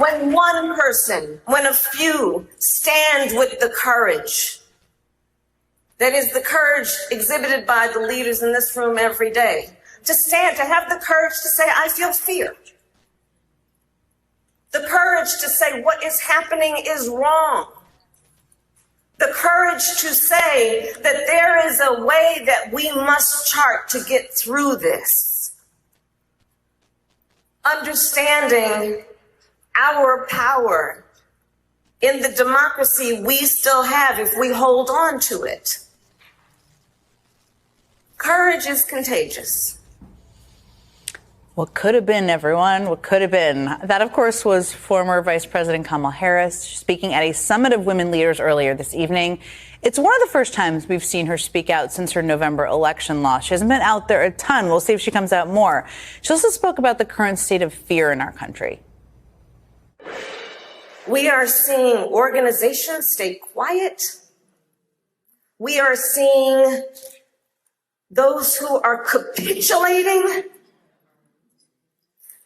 When one person, when a few stand with the courage, that is the courage exhibited by the leaders in this room every day, to stand, to have the courage to say, I feel fear. The courage to say what is happening is wrong. The courage to say that there is a way that we must chart to get through this. Understanding our power in the democracy we still have if we hold on to it. Courage is contagious. What could have been, everyone? What could have been? That, of course, was former Vice President Kamala Harris speaking at a summit of women leaders earlier this evening. It's one of the first times we've seen her speak out since her November election loss. She hasn't been out there a ton. We'll see if she comes out more. She also spoke about the current state of fear in our country. We are seeing organizations stay quiet. We are seeing those who are capitulating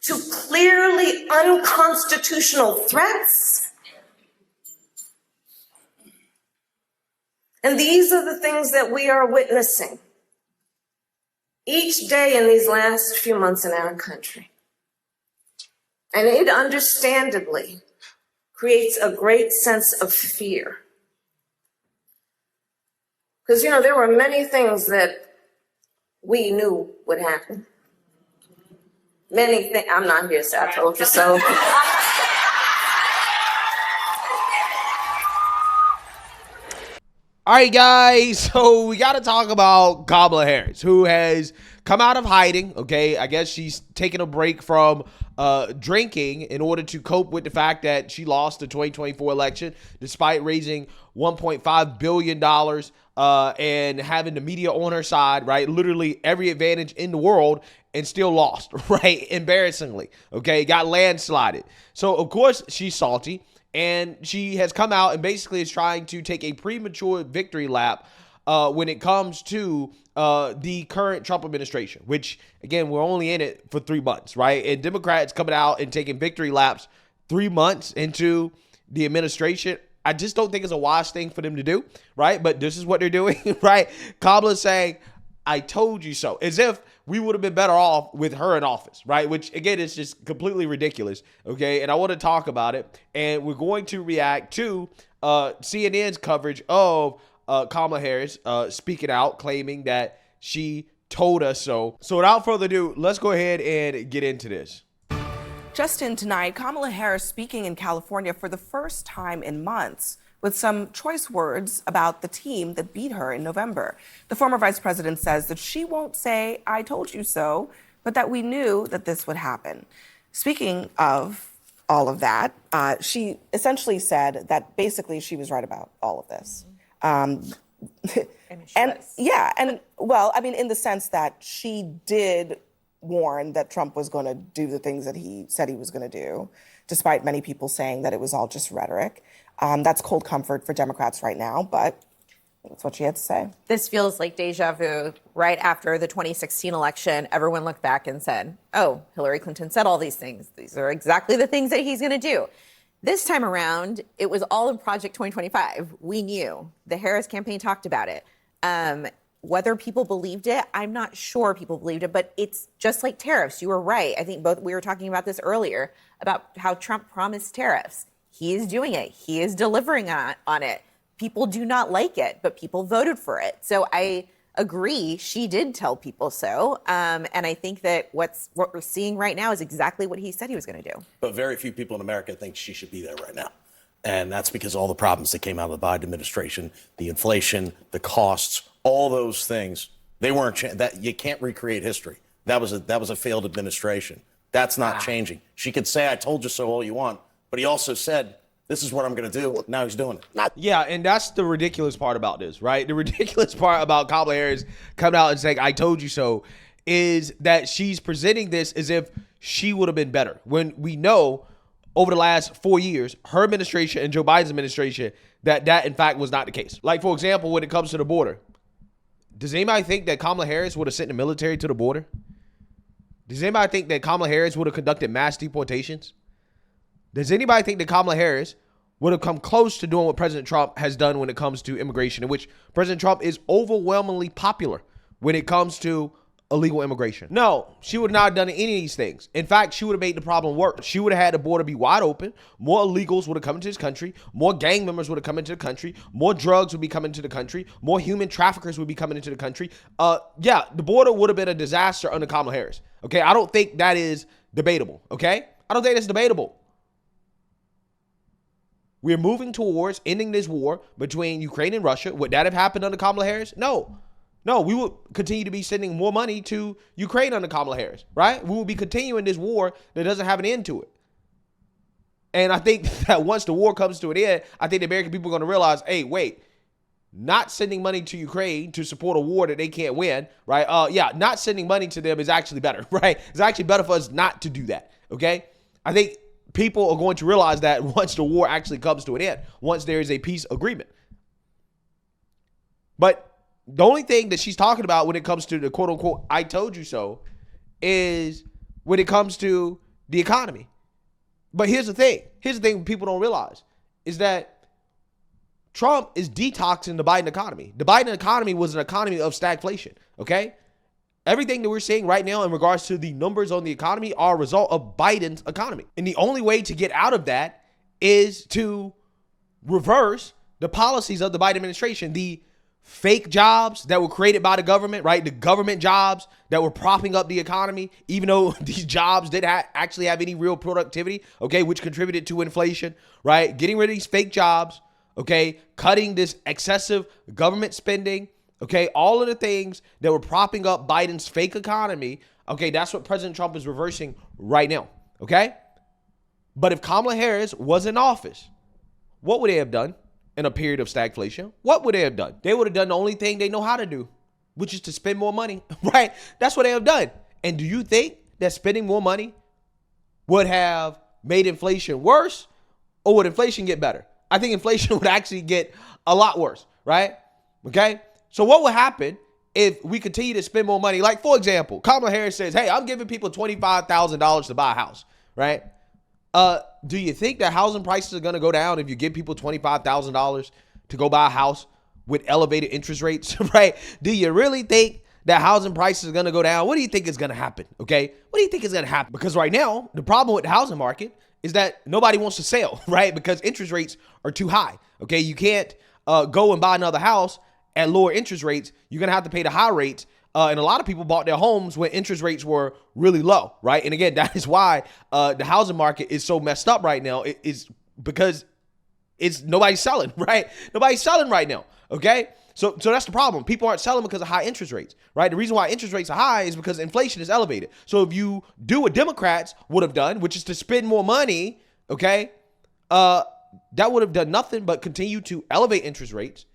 to clearly unconstitutional threats. And these are the things that we are witnessing each day in these last few months in our country. And it understandably creates a great sense of fear. Because, there were many things that we knew would happen. Many things. I'm not here, so I told you so. All right, guys, so we got to talk about Kamala Harris, who has come out of hiding, okay? I guess she's taking a break from drinking in order to cope with the fact that she lost the 2024 election, despite raising $1.5 billion and having the media on her side, right? Literally every advantage in the world, and still lost, right? Embarrassingly, okay? Got landslided. So, of course, she's salty. And she has come out and basically is trying to take a premature victory lap when it comes to the current Trump administration, which, again, we're only in it for 3 months, right? And Democrats coming out and taking victory laps 3 months into the administration, I just don't think it's a wise thing for them to do, right? But this is what they're doing, right? Kamala's saying, I told you so, as if we would have been better off with her in office, right? Which, again, is just completely ridiculous, okay? And I want to talk about it, and we're going to react to CNN's coverage of Kamala Harris speaking out, claiming that she told us so. So without further ado, let's go ahead and get into this. Just in tonight, Kamala Harris speaking in California for the first time in months, with some choice words about the team that beat her in November. The former vice president says that she won't say, I told you so, but that we knew that this would happen. Speaking of all of that, she essentially said that basically she was right about all of this. In the sense that she did warn that Trump was going to do the things that he said he was going to do, despite many people saying that it was all just rhetoric. That's cold comfort for Democrats right now, but that's what she had to say. This feels like deja vu. Right after the 2016 election, everyone looked back and said, oh, Hillary Clinton said all these things. These are exactly the things that he's going to do. This time around, it was all in Project 2025. We knew. The Harris campaign talked about it. Whether people believed it, I'm not sure people believed it, but it's just like tariffs. You were right. I think we were talking about this earlier, about how Trump promised tariffs. He is doing it. He is delivering on it. People do not like it, but people voted for it. So I agree. She did tell people so. And I think that what we're seeing right now is exactly what he said he was going to do. But very few people in America think she should be there right now. And that's because all the problems that came out of the Biden administration, the inflation, the costs, all those things, they weren't that you can't recreate history. That was a failed administration. That's not changing. She could say, I told you so all you want. But he also said, this is what I'm going to do. Now he's doing it. Yeah, and that's the ridiculous part about this, right? The ridiculous part about Kamala Harris coming out and saying, I told you so, is that she's presenting this as if she would have been better. When we know over the last 4 years, her administration and Joe Biden's administration, that in fact was not the case. Like, for example, when it comes to the border, does anybody think that Kamala Harris would have sent the military to the border? Does anybody think that Kamala Harris would have conducted mass deportations? Does anybody think that Kamala Harris would have come close to doing what President Trump has done when it comes to immigration, in which President Trump is overwhelmingly popular when it comes to illegal immigration? No, she would not have done any of these things. In fact, she would have made the problem worse. She would have had the border be wide open. More illegals would have come into this country. More gang members would have come into the country. More drugs would be coming into the country. More human traffickers would be coming into the country. The border would have been a disaster under Kamala Harris. Okay, I don't think that is debatable. Okay, I don't think that's debatable. We're moving towards ending this war between Ukraine and Russia. Would that have happened under Kamala Harris? No, we would continue to be sending more money to Ukraine under Kamala Harris, right? We will be continuing this war that doesn't have an end to it. And I think that once the war comes to an end, I think the American people are going to realize, hey, wait, not sending money to Ukraine to support a war that they can't win, right? Not sending money to them is actually better, right? It's actually better for us not to do that, okay? I think people are going to realize that once the war actually comes to an end, once there is a peace agreement. But the only thing that she's talking about when it comes to the quote unquote, I told you so, is when it comes to the economy. But here's the thing people don't realize is that Trump is detoxing the Biden economy. The Biden economy was an economy of stagflation, okay? Everything that we're seeing right now in regards to the numbers on the economy are a result of Biden's economy. And the only way to get out of that is to reverse the policies of the Biden administration, the fake jobs that were created by the government, right? The government jobs that were propping up the economy, even though these jobs didn't actually have any real productivity, okay, which contributed to inflation, right? Getting rid of these fake jobs, okay, cutting this excessive government spending, okay, all of the things that were propping up Biden's fake economy, okay, that's what President Trump is reversing right now, okay? But if Kamala Harris was in office, what would they have done in a period of stagflation? What would they have done? They would have done the only thing they know how to do, which is to spend more money, right? That's what they have done. And do you think that spending more money would have made inflation worse, or would inflation get better? I think inflation would actually get a lot worse, right? Okay? So what would happen if we continue to spend more money? Like, for example, Kamala Harris says, hey, I'm giving people $25,000 to buy a house, right? Do you think that housing prices are going to go down if you give people $25,000 to go buy a house with elevated interest rates, right? Do you really think that housing prices are going to go down? What do you think is going to happen, okay? What do you think is going to happen? Because right now, the problem with the housing market is that nobody wants to sell, right? Because interest rates are too high, okay? You can't go and buy another house at lower interest rates. You're going to have to pay the high rates. And a lot of people bought their homes when interest rates were really low, right? And again, that is why the housing market is so messed up right now. It is because nobody's selling, right? Nobody's selling right now, okay? So that's the problem. People aren't selling because of high interest rates, right? The reason why interest rates are high is because inflation is elevated. So if you do what Democrats would have done, which is to spend more money, okay, that would have done nothing but continue to elevate interest rates.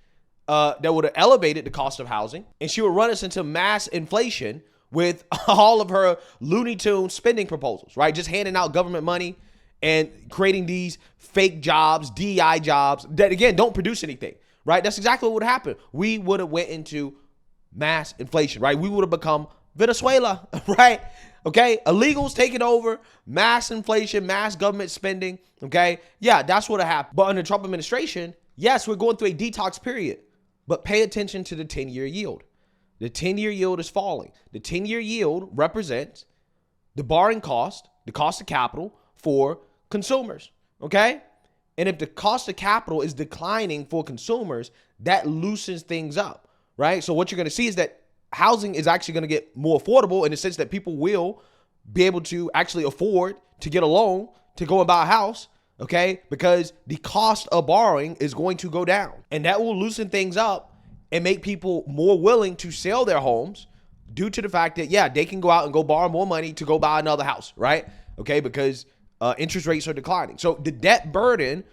That would have elevated the cost of housing, and she would run us into mass inflation with all of her Looney Tunes spending proposals, right? Just handing out government money and creating these fake jobs, DEI jobs that, again, don't produce anything, right? That's exactly what would happen. We would have went into mass inflation, right? We would have become Venezuela, right? Okay, illegals taking over, mass inflation, mass government spending, okay? Yeah, that's what happened. But under the Trump administration, yes, we're going through a detox period. But pay attention to the 10-year yield. The 10-year yield is falling. The 10-year yield represents the borrowing cost, the cost of capital for consumers, okay? And if the cost of capital is declining for consumers, that loosens things up, right? So what you're going to see is that housing is actually going to get more affordable in the sense that people will be able to actually afford to get a loan to go and buy a house, okay? Because the cost of borrowing is going to go down, and that will loosen things up and make people more willing to sell their homes due to the fact that, yeah, they can go out and go borrow more money to go buy another house, right? Okay, because interest rates are declining. So the debt burden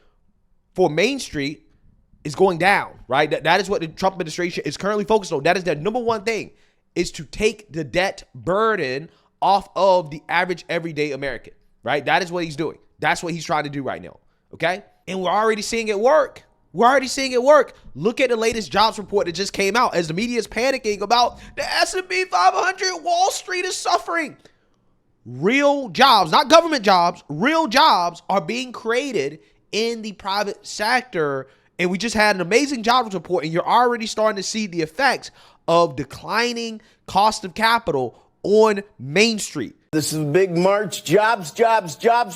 for Main Street is going down, right? That is what the Trump administration is currently focused on. That is their number one thing, is to take the debt burden off of the average everyday American, right? That is what he's doing. That's what he's trying to do right now, okay? And we're already seeing it work. We're already seeing it work. Look at the latest jobs report that just came out as the media is panicking about the S&P 500. Wall Street is suffering. real jobs, not government jobs, real jobs are being created in the private sector. And we just had an amazing jobs report, and you're already starting to see the effects of declining cost of capital on Main Street. This is a big March jobs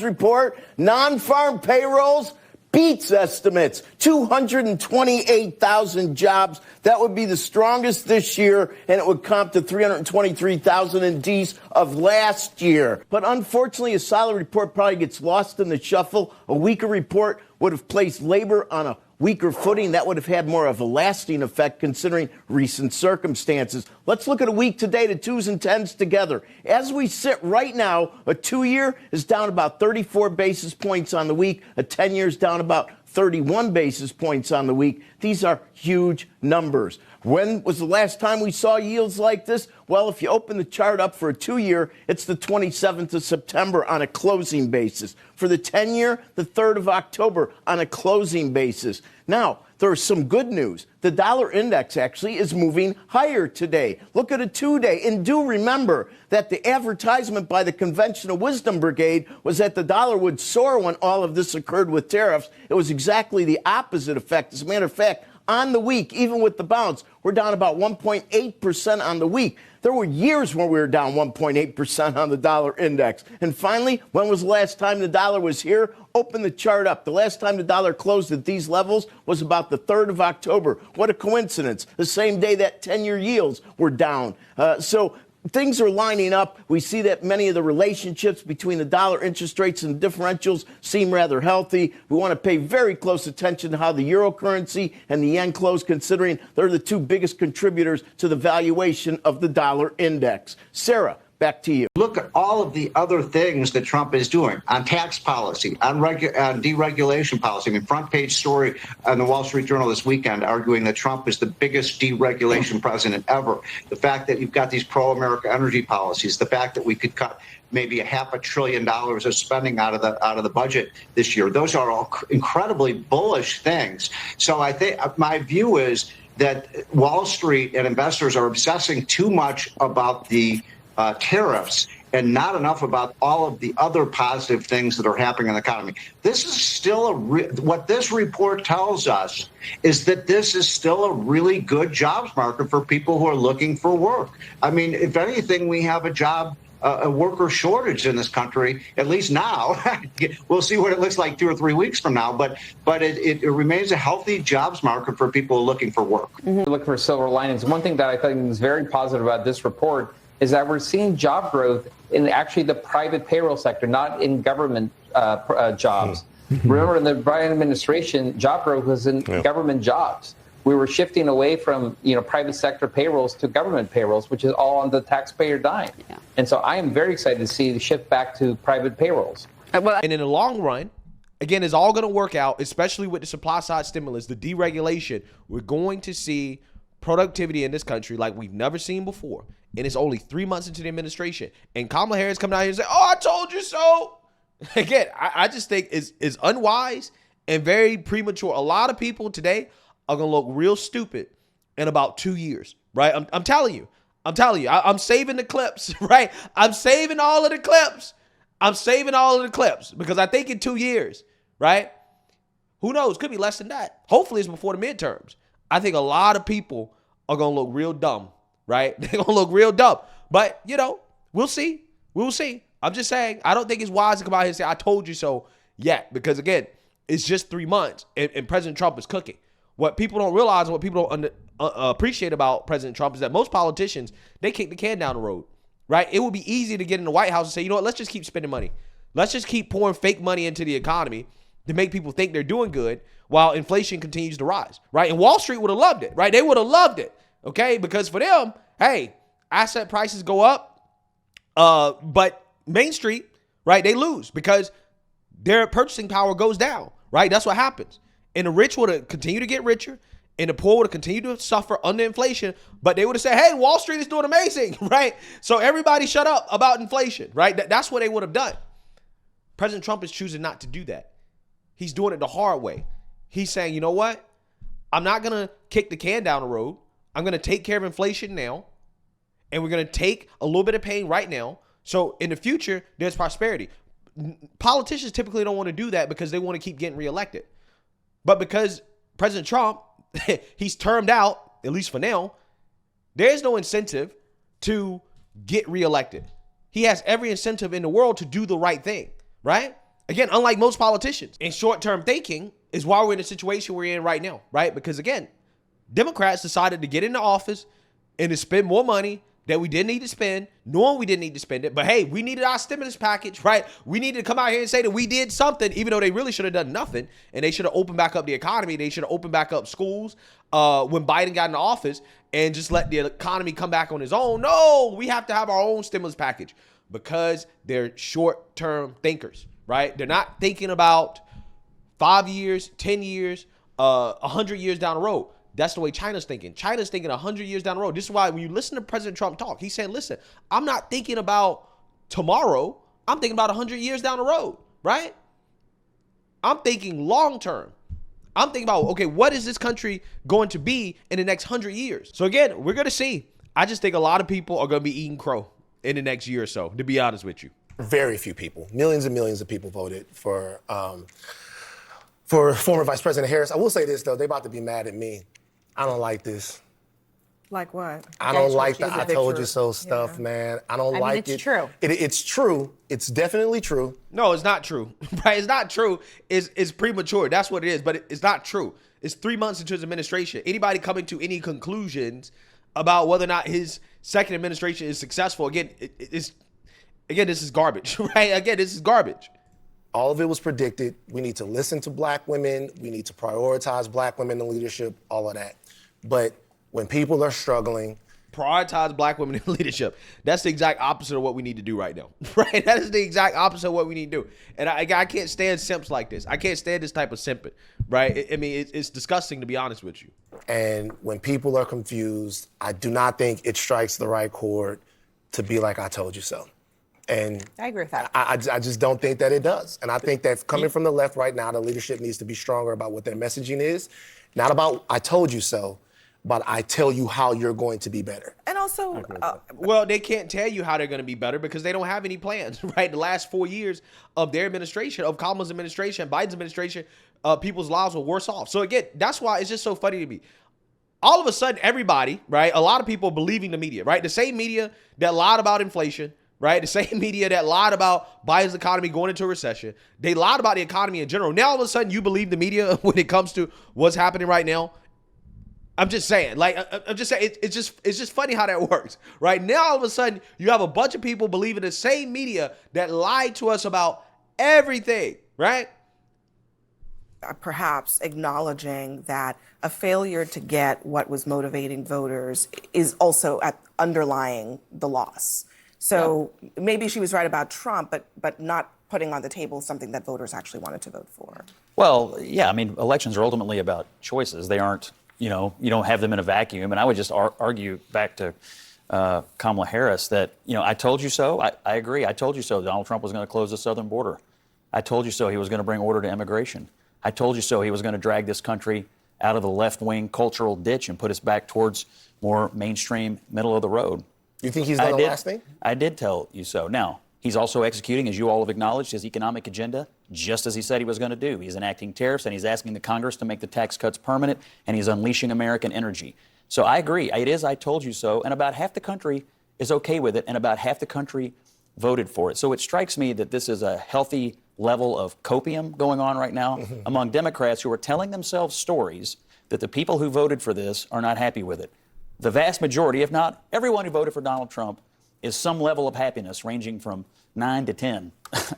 report. Non-farm payrolls beats estimates. 228,000 jobs. That would be the strongest this year, and it would comp to 323,000 indices of last year. But unfortunately, a solid report probably gets lost in the shuffle. A weaker report would have placed labor on a weaker footing. That would have had more of a lasting effect considering recent circumstances. Let's look at a week today, the 2s and 10s together. As we sit right now, a 2-year is down about 34 basis points on the week. A 10-year is down about 31 basis points on the week. These are huge numbers. When was the last time we saw yields like this? Well, if you open the chart up for a 2-year, it's the 27th of September on a closing basis. For the 10-year, the 3rd of October on a closing basis. Now, there's some good news. The dollar index actually is moving higher today. Look at a 2-day. And do remember that the advertisement by the conventional wisdom brigade was that the dollar would soar when all of this occurred with tariffs. It was exactly the opposite effect. As a matter of fact, on the week, even with the bounce, we're down about 1.8% on the week. There were years when we were down 1.8% on the dollar index. And finally, when was the last time the dollar was here? Open the chart up. The last time the dollar closed at these levels was about the 3rd of October. What a coincidence. The same day that 10-year yields were down. So things are lining up. We see that many of the relationships between the dollar interest rates and differentials seem rather healthy. We want to pay very close attention to how the euro currency and the yen close, considering they're the two biggest contributors to the valuation of the dollar index. Sarah, back to you. Look at all of the other things that Trump is doing on tax policy, on deregulation policy. I mean, front page story on the Wall Street Journal this weekend arguing that Trump is the biggest deregulation president ever. The fact that you've got these pro-America energy policies, the fact that we could cut maybe $500 billion of spending out of the budget this year. Those are all incredibly bullish things. So I think my view is that Wall Street and investors are obsessing too much about the tariffs and not enough about all of the other positive things that are happening in the economy. This is still what this report tells us is that this is still a really good jobs market for people who are looking for work. I mean, if anything, we have a worker shortage in this country, at least now. We'll see what it looks like 2 or 3 weeks from now, but it remains a healthy jobs market for people looking for work. Look for silver linings. One thing that I think is very positive about this report is that we're seeing job growth in actually the private payroll sector, not in government jobs. Remember, in the Biden administration, job growth was in government jobs. We were shifting away from private sector payrolls to government payrolls, which is all on the taxpayer dime. Yeah. And so I am very excited to see the shift back to private payrolls. And in the long run, again, it's all going to work out, especially with the supply side stimulus, the deregulation. We're going to see productivity in this country like we've never seen before. And it's only 3 months into the administration. And Kamala Harris coming out here and say, "Oh, I told you so." Again, I just think is unwise and very premature. A lot of people today are going to look real stupid in about 2 years, right? I'm telling you. I'm saving the clips, right? I'm saving all of the clips. Because I think in 2 years, right? Who knows? Could be less than that. Hopefully it's before the midterms. I think a lot of people are going to look real dumb. Right? They're going to look real dumb. But, we'll see. We'll see. I'm just saying, I don't think it's wise to come out here and say, "I told you so," yet. Because, again, it's just 3 months, and President Trump is cooking. What people don't realize and what people don't appreciate about President Trump is that most politicians, they kick the can down the road. Right? It would be easy to get in the White House and say, "You know what, let's just keep spending money. Let's just keep pouring fake money into the economy to make people think they're doing good while inflation continues to rise." Right? And Wall Street would have loved it. Right? They would have loved it. Okay, because for them, hey, asset prices go up, but Main Street, right, they lose because their purchasing power goes down, right? That's what happens. And the rich would have continued to get richer, and the poor would have continued to suffer under inflation, but they would have said, "Hey, Wall Street is doing amazing," right? So everybody shut up about inflation, right? That's what they would have done. President Trump is choosing not to do that. He's doing it the hard way. He's saying, "You know what? I'm not going to kick the can down the road. I'm going to take care of inflation now, and we're going to take a little bit of pain right now So in the future, there's prosperity. Politicians typically don't want to do that because they want to keep getting reelected. But because President Trump, he's termed out, at least for now, there's no incentive to get reelected. He has every incentive in the world to do the right thing, right? Again, unlike most politicians. And short-term thinking is why we're in the situation we're in right now, right? Because again, Democrats decided to get into office and to spend more money that we didn't need to spend, knowing we didn't need to spend it. But hey, we needed our stimulus package, right? We needed to come out here and say that we did something, even though they really should have done nothing. And they should have opened back up the economy. They should have opened back up schools when Biden got into office and just let the economy come back on its own. No, we have to have our own stimulus package because they're short-term thinkers, right? They're not thinking about 5 years, 10 years, 100 years down the road. That's the way China's thinking. China's thinking 100 years down the road. This is why when you listen to President Trump talk, he's saying, listen, I'm not thinking about tomorrow. I'm thinking about 100 years down the road, right? I'm thinking long term. I'm thinking about, okay, what is this country going to be in the next 100 years? So again, we're going to see. I just think a lot of people are going to be eating crow in the next year or so, to be honest with you. Very few people. Millions and millions of people voted for former Vice President Harris. I will say this, though. They're about to be mad at me. I don't like this. Like what? I don't like the I told you so stuff, man. I don't like it. It's true. It's true. It's definitely true. No, it's not true, right? It's not true. It's premature. That's what it is, but it's not true. It's 3 months into his administration. Anybody coming to any conclusions about whether or not his second administration is successful, again, this is garbage, right? Again, this is garbage. All of it was predicted. We need to listen to black women. We need to prioritize black women in leadership, all of that. But when people are struggling, prioritize black women in leadership. That's the exact opposite of what we need to do right now, right? That is the exact opposite of what we need to do. And I can't stand simps like this. I can't stand this type of simping, right? I mean, it's disgusting, to be honest with you. And when people are confused, I do not think it strikes the right chord to be like, I told you so. And I agree with that. I just don't think that it does. And I think that coming from the left right now, the leadership needs to be stronger about what their messaging is. Not about, I told you so, but I tell you how you're going to be better. And also, well, they can't tell you how they're going to be better because they don't have any plans, right? The last 4 years of their administration, of Kamala's administration, Biden's administration, people's lives were worse off. So again, that's why it's just so funny to me. All of a sudden, everybody, right? A lot of people believing the media, right? The same media that lied about inflation, right? The same media that lied about Biden's economy going into a recession. They lied about the economy in general. Now, all of a sudden, you believe the media when it comes to what's happening right now. I'm just saying, it's just funny how that works, right? Now, all of a sudden, you have a bunch of people believing the same media that lied to us about everything, right? Perhaps acknowledging that a failure to get what was motivating voters is also underlying the loss. So maybe she was right about Trump, but not putting on the table something that voters actually wanted to vote for. Well, yeah, I mean, elections are ultimately about choices. They aren't, you don't have them in a vacuum. And I would just argue back to Kamala Harris that, I told you so. I agree. I told you so. Donald Trump was going to close the southern border. I told you so. He was going to bring order to immigration. I told you so. He was going to drag this country out of the left-wing cultural ditch and put us back towards more mainstream, middle of the road. You think he's done the last thing? I did tell you so. Now, he's also executing, as you all have acknowledged, his economic agenda, just as he said he was going to do. He's enacting tariffs, and he's asking the Congress to make the tax cuts permanent, and he's unleashing American energy. So I agree. It is I told you so, and about half the country is okay with it, and about half the country voted for it. So it strikes me that this is a healthy level of copium going on right now among Democrats who are telling themselves stories that the people who voted for this are not happy with it. The vast majority, if not everyone who voted for Donald Trump, is some level of happiness ranging from 9 to 10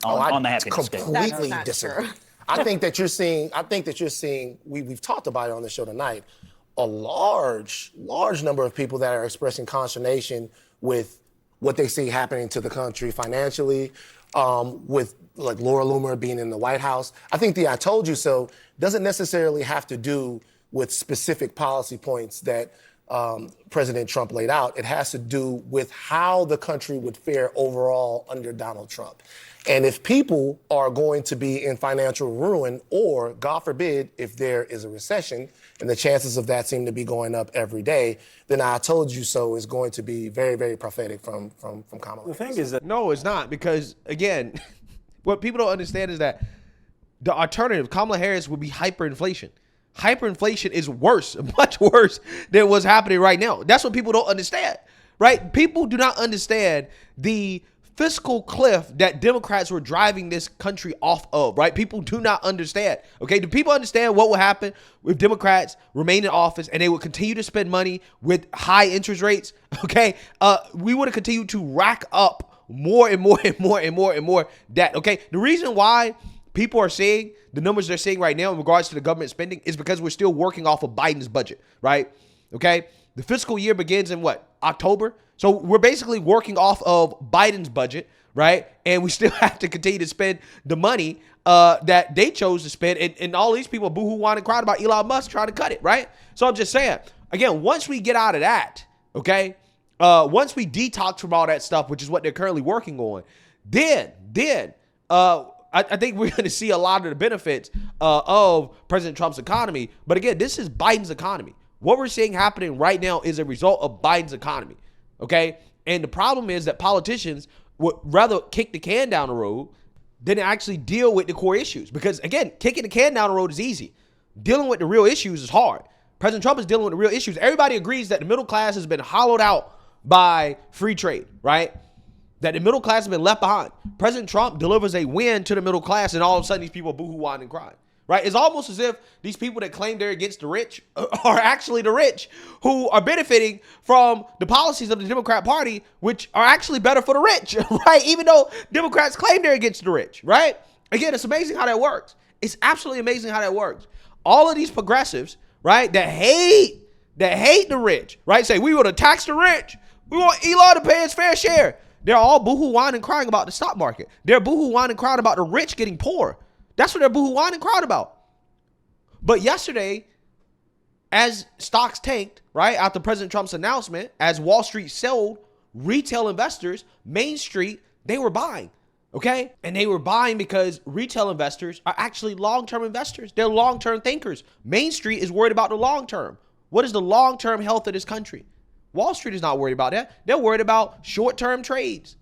on the happiness scale. Completely disagree. I think that you're seeing, we've talked about it on the show tonight, a large number of people that are expressing consternation with what they see happening to the country financially, with like Laura Loomer being in the White House. I think the I told you so doesn't necessarily have to do with specific policy points that President Trump laid out. It has to do with how the country would fare overall under Donald Trump. And if people are going to be in financial ruin, or God forbid, if there is a recession, and the chances of that seem to be going up every day, then I told you so is going to be very, very prophetic from Kamala. The thing is that No, it's not, because again, what people don't understand is that the alternative, Kamala Harris, would be hyperinflation. Hyperinflation is worse, much worse than what's happening right now. That's what people don't understand, right? People do not understand the fiscal cliff that Democrats were driving this country off of, right? People do not understand, okay? Do people understand what will happen if Democrats remain in office and they would continue to spend money with high interest rates, okay? We would have continued to rack up more and more and more and more and more debt, okay? The reason why people are seeing the numbers they're seeing right now in regards to the government spending is because we're still working off of Biden's budget, right? Okay? The fiscal year begins in what? October? So we're basically working off of Biden's budget, right? And we still have to continue to spend the money that they chose to spend. And all these people boo-hoo-whined and cried about Elon Musk trying to cut it, right? So I'm just saying, again, once we get out of that, okay, once we detox from all that stuff, which is what they're currently working on, then I think we're going to see a lot of the benefits of President Trump's economy. But again, this is Biden's economy. What we're seeing happening right now is a result of Biden's economy. Okay. And the problem is that politicians would rather kick the can down the road than actually deal with the core issues. Because again, kicking the can down the road is easy. Dealing with the real issues is hard. President Trump is dealing with the real issues. Everybody agrees that the middle class has been hollowed out by free trade, right? That the middle class has been left behind. President Trump delivers a win to the middle class, and all of a sudden these people boo-hoo-whining and crying, right? It's almost as if these people that claim they're against the rich are actually the rich who are benefiting from the policies of the Democrat Party, which are actually better for the rich, right? Even though Democrats claim they're against the rich, right? Again, it's amazing how that works. It's absolutely amazing how that works. All of these progressives, right, that hate the rich, right, say we want to tax the rich. We want Elon to pay his fair share. They're all boo-hoo-whining and crying about the stock market. They're boo-hoo-whining and crying about the rich getting poor. That's what they're boo-hoo-whining and crying about. But yesterday, as stocks tanked, right, after President Trump's announcement, as Wall Street sold, retail investors, Main Street, they were buying, okay? And they were buying because retail investors are actually long-term investors. They're long-term thinkers. Main Street is worried about the long term. What is the long-term health of this country? Wall Street is not worried about that. They're worried about short-term trades,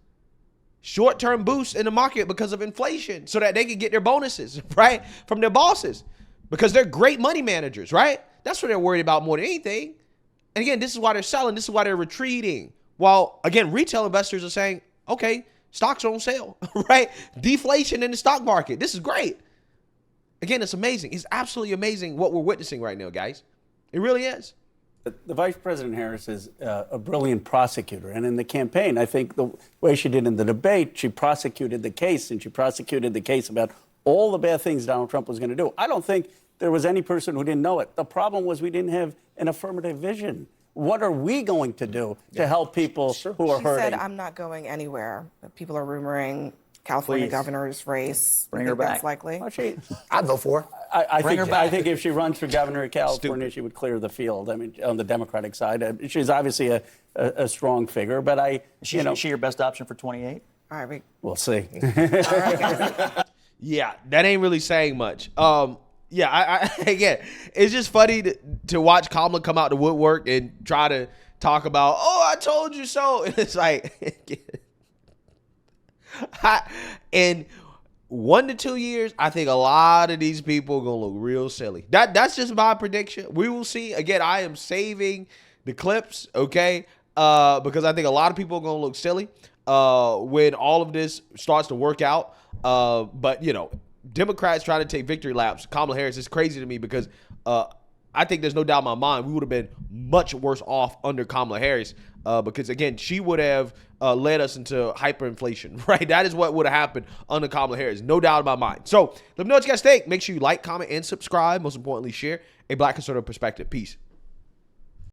short-term boosts in the market because of inflation so that they can get their bonuses, right, from their bosses because they're great money managers, right? That's what they're worried about more than anything. And again, this is why they're selling. This is why they're retreating. While, again, retail investors are saying, okay, stocks are on sale, right? Deflation in the stock market. This is great. Again, it's amazing. It's absolutely amazing what we're witnessing right now, guys. It really is. the Vice President Harris is a brilliant prosecutor. And in the campaign, I think the way she did in the debate, she prosecuted the case, and she prosecuted the case about all the bad things Donald Trump was going to do. I don't think there was any person who didn't know it. The problem was we didn't have an affirmative vision. What are we going to do to help people who are hurting? She said, I'm not going anywhere. People are rumoring California governor's race. Bring her back. That's likely. Well, I'd vote for her. I think if she runs for governor of California, she would clear the field. I mean, on the Democratic side, she's obviously a strong figure. But is she your best option for 28? All right, we'll see. Yeah, that ain't really saying much. Yeah, I again, it's just funny to watch Kamala come out the woodwork and try to talk about, oh, I told you so. It's like, in 1 to 2 years, I think a lot of these people are gonna look real silly. That's just my prediction. We will see. Again, I am saving the clips, okay? Because I think a lot of people are gonna look silly when all of this starts to work out. But you know, Democrats trying to take victory laps. Kamala Harris is crazy to me because I think there's no doubt in my mind we would have been much worse off under Kamala Harris because, again, she would have led us into hyperinflation, right? That is what would have happened under Kamala Harris. No doubt in my mind. So let me know what you guys think. Make sure you like, comment, and subscribe. Most importantly, share a Black conservative perspective. Peace.